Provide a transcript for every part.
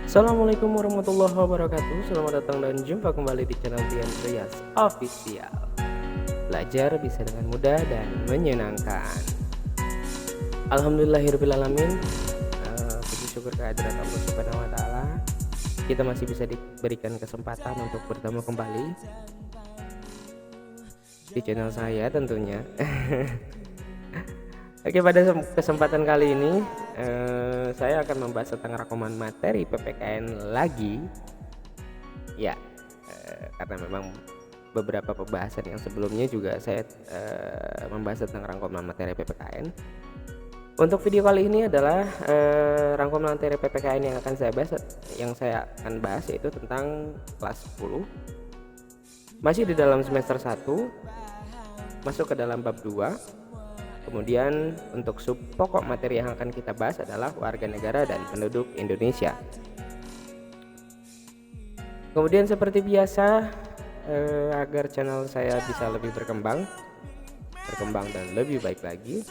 Assalamualaikum warahmatullahi wabarakatuh. Selamat datang dan jumpa kembali di channel Tian Rias Official. Belajar bisa dengan mudah dan menyenangkan. Alhamdulillahirobbilalamin. Puji syukur kehadirat Allah Subhanahu Wa Taala. Kita masih bisa diberikan kesempatan untuk bertemu kembali di channel saya tentunya. Oke, pada kesempatan kali ini saya akan membahas tentang rangkuman materi PPKN lagi. Ya, karena memang beberapa pembahasan yang sebelumnya juga saya membahas tentang rangkuman materi PPKN. Untuk video kali ini adalah rangkuman materi PPKN yang saya akan bahas yaitu tentang kelas 10. Masih di dalam semester 1, masuk ke dalam bab 2. Kemudian untuk sub pokok materi yang akan kita bahas adalah warga negara dan penduduk Indonesia. Kemudian seperti biasa, agar channel saya bisa lebih berkembang dan lebih baik lagi,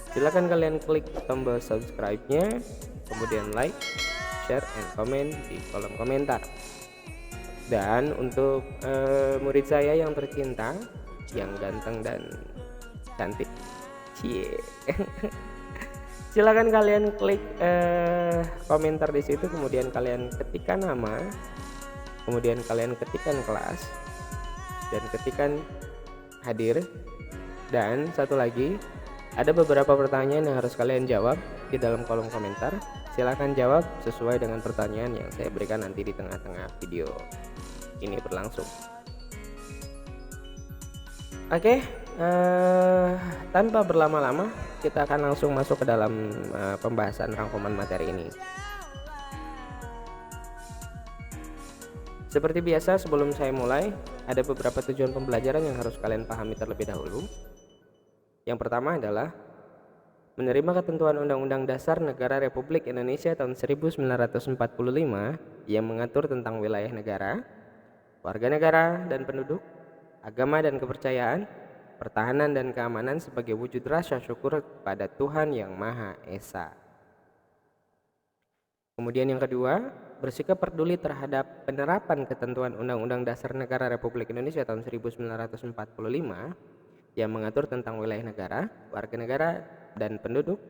silakan kalian klik tombol subscribe-nya, kemudian like, share, and comment di kolom komentar. Dan untuk murid saya yang tercinta, yang ganteng dan cantik, silakan kalian klik komentar di situ, kemudian kalian ketikkan nama, kemudian kalian ketikkan kelas, dan ketikkan hadir. Dan satu lagi, ada beberapa pertanyaan yang harus kalian jawab di dalam kolom komentar. Silakan jawab sesuai dengan pertanyaan yang saya berikan nanti di tengah-tengah video ini berlangsung. Oke, tanpa berlama-lama kita akan langsung masuk ke dalam pembahasan rangkuman materi ini. Seperti biasa, sebelum saya mulai, ada beberapa tujuan pembelajaran yang harus kalian pahami terlebih dahulu. Yang pertama adalah menerima ketentuan Undang-Undang Dasar Negara Republik Indonesia tahun 1945 yang mengatur tentang wilayah negara, warga negara dan penduduk, agama dan kepercayaan, pertahanan dan keamanan sebagai wujud rasa syukur pada Tuhan Yang Maha Esa. Kemudian yang kedua, bersikap peduli terhadap penerapan ketentuan Undang-Undang Dasar Negara Republik Indonesia tahun 1945 yang mengatur tentang wilayah negara, warga negara dan penduduk,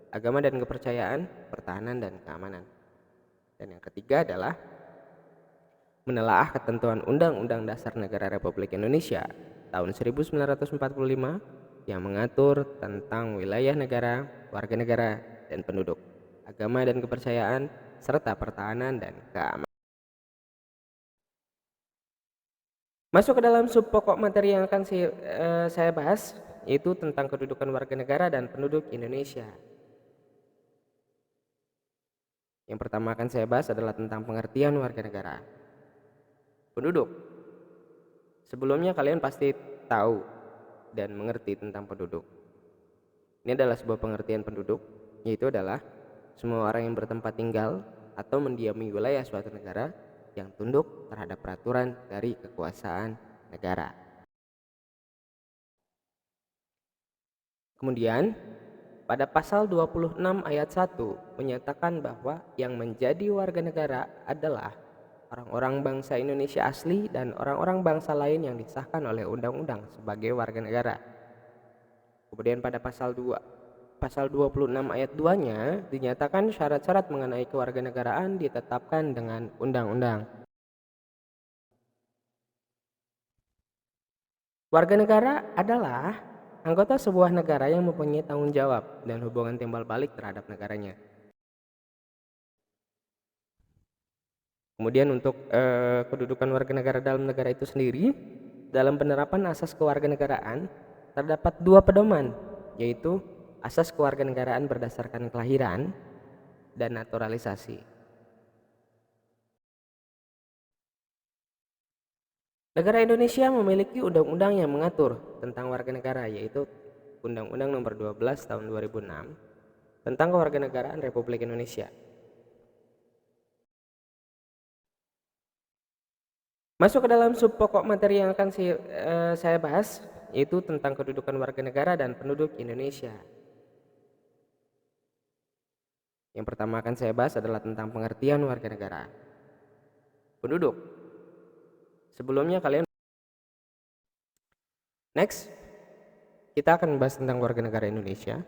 agama dan kepercayaan, pertahanan dan keamanan. Dan yang ketiga adalah menelaah ketentuan Undang-Undang Dasar Negara Republik Indonesia tahun 1945 yang mengatur tentang wilayah negara, warga negara dan penduduk, agama dan kepercayaan, serta pertahanan dan keamanan. Masuk ke dalam sub pokok materi yang akan saya bahas, yaitu tentang kedudukan warga negara dan penduduk Indonesia. Yang pertama akan saya bahas adalah tentang pengertian warga negara. Penduduk. Sebelumnya kalian pasti tahu dan mengerti tentang penduduk. Ini adalah sebuah pengertian penduduk, yaitu adalah semua orang yang bertempat tinggal atau mendiami wilayah suatu negara yang tunduk terhadap peraturan dari kekuasaan negara. Kemudian pada pasal 26 ayat 1 menyatakan bahwa yang menjadi warga negara adalah orang-orang bangsa Indonesia asli dan orang-orang bangsa lain yang disahkan oleh undang-undang sebagai warga negara. Kemudian pada pasal 26 ayat 2-nya dinyatakan syarat-syarat mengenai kewarganegaraan ditetapkan dengan undang-undang. Warga negara adalah anggota sebuah negara yang mempunyai tanggung jawab dan hubungan timbal balik terhadap negaranya. Kemudian untuk kedudukan warga negara dalam negara itu sendiri, dalam penerapan asas kewarganegaraan terdapat dua pedoman, yaitu asas kewarganegaraan berdasarkan kelahiran dan naturalisasi. Negara Indonesia memiliki undang-undang yang mengatur tentang warga negara, yaitu Undang-Undang Nomor 12 Tahun 2006 tentang Kewarganegaraan Republik Indonesia. Masuk ke dalam sub pokok materi yang akan saya bahas, yaitu tentang kedudukan warga negara dan penduduk Indonesia. Yang pertama akan saya bahas adalah tentang pengertian warga negara. Penduduk. Sebelumnya kalian next, kita akan membahas tentang warga negara Indonesia.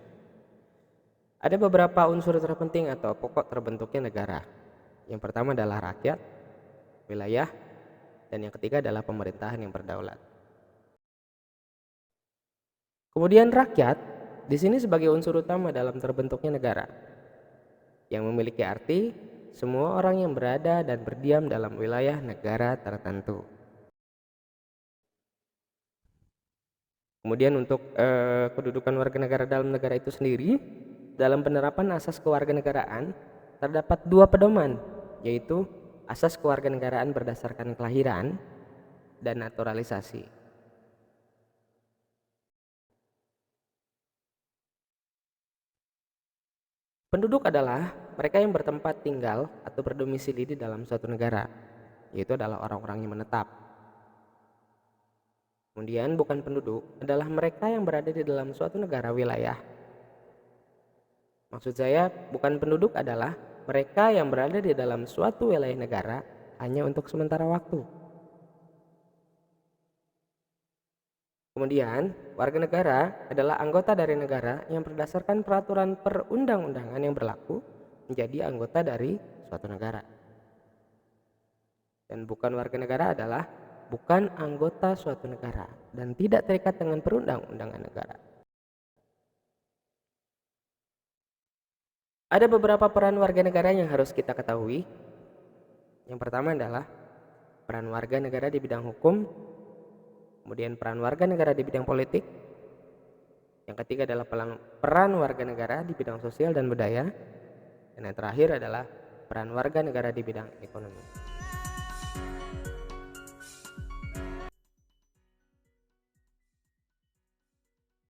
Ada beberapa unsur terpenting atau pokok terbentuknya negara. Yang pertama adalah rakyat, wilayah, dan yang ketiga adalah pemerintahan yang berdaulat. Kemudian rakyat di sini sebagai unsur utama dalam terbentuknya negara, yang memiliki arti semua orang yang berada dan berdiam dalam wilayah negara tertentu. Kemudian untuk kedudukan warga negara dalam negara itu sendiri, dalam penerapan asas kewarganegaraan terdapat dua pedoman, yaitu asas kewarganegaraan berdasarkan kelahiran dan naturalisasi. Penduduk adalah mereka yang bertempat tinggal atau berdomisili di dalam suatu negara, yaitu adalah orang-orang yang menetap. Kemudian bukan penduduk adalah mereka yang berada di dalam suatu negara wilayah. Maksud saya, bukan penduduk adalah mereka yang berada di dalam suatu wilayah negara hanya untuk sementara waktu. Kemudian, warga negara adalah anggota dari negara yang berdasarkan peraturan perundang-undangan yang berlaku menjadi anggota dari suatu negara. Dan bukan warga negara adalah bukan anggota suatu negara dan tidak terikat dengan perundang-undangan negara. Ada beberapa peran warga negara yang harus kita ketahui. Yang pertama adalah peran warga negara di bidang hukum, kemudian peran warga negara di bidang politik. Yang ketiga adalah peran warga negara di bidang sosial dan budaya. Dan yang terakhir adalah peran warga negara di bidang ekonomi.